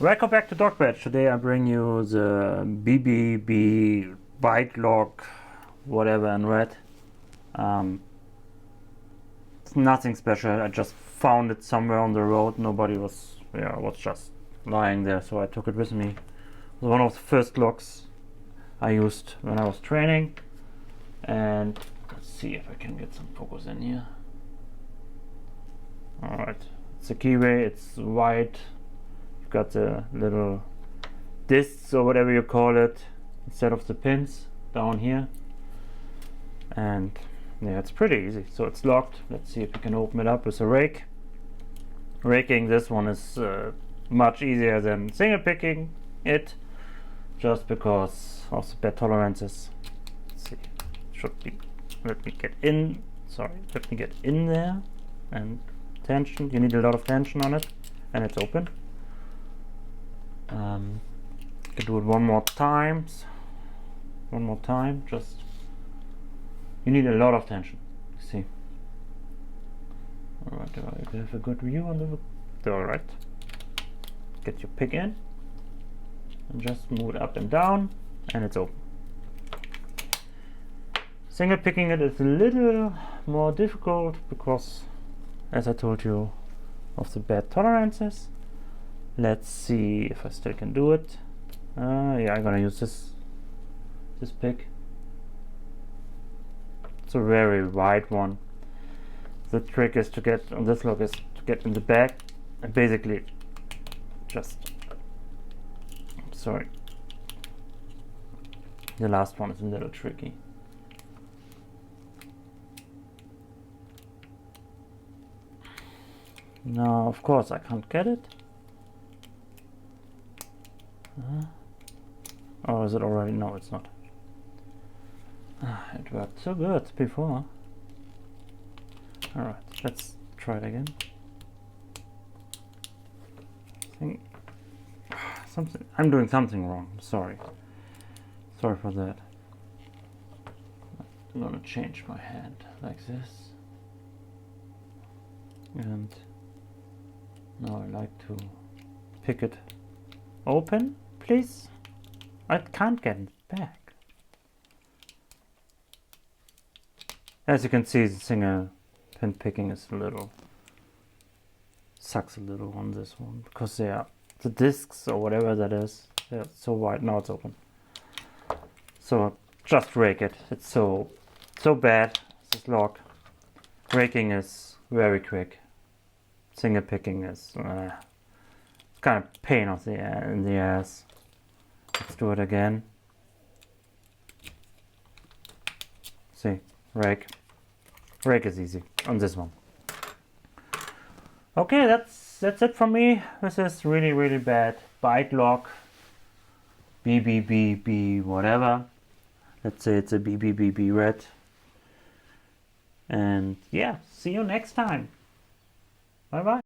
Welcome back to Dog Badge. Today I bring you the BBB Bike Lock, whatever in red. It's nothing special. I just found it somewhere on the road. Nobody was, was just lying there, so I took it with me. It was one of the first locks I used when I was training. And let's see if I can get some focus in here. Alright, it's a keyway, it's white. Got the little discs or whatever you call it instead of the pins down here, and yeah, it's pretty easy. So it's locked. Let's see if we can open it up with a rake. Raking this one is much easier than single picking it, just because of the bad tolerances. Let's see, should be, let me get in there, and tension, you need a lot of tension on it, and it's open. Can do it one more time, just you need a lot of tension. See, alright, you have a good view on the alright. Get your pick in and just move it up and down, and it's open. Single picking it is a little more difficult because, as I told you, of the bad tolerances. Let's see if I still can do it. Yeah, I'm gonna use this pick. It's a very wide one. The trick is to get on this lock is to get in the back and basically just, sorry, the last one is a little tricky. No, of course I can't get it. Oh, is it already? No, it's not. It worked so good before. Alright, let's try it again. I'm doing something wrong. Sorry for that. I'm gonna change my hand like this, and now I like to pick it open. Please, I can't get it back. As you can see, the single pin picking is sucks a little on this one because the discs or whatever that is, they're so wide. Now it's open. So just rake it. It's so bad, this lock. Raking is very quick. Single picking is kind of pain in the ass. Let's do it again. See, rake is easy on this one. Okay, that's it from me. This is really bad bike lock, BBB whatever. Let's say it's a BBB red. And yeah, see you next time. Bye bye.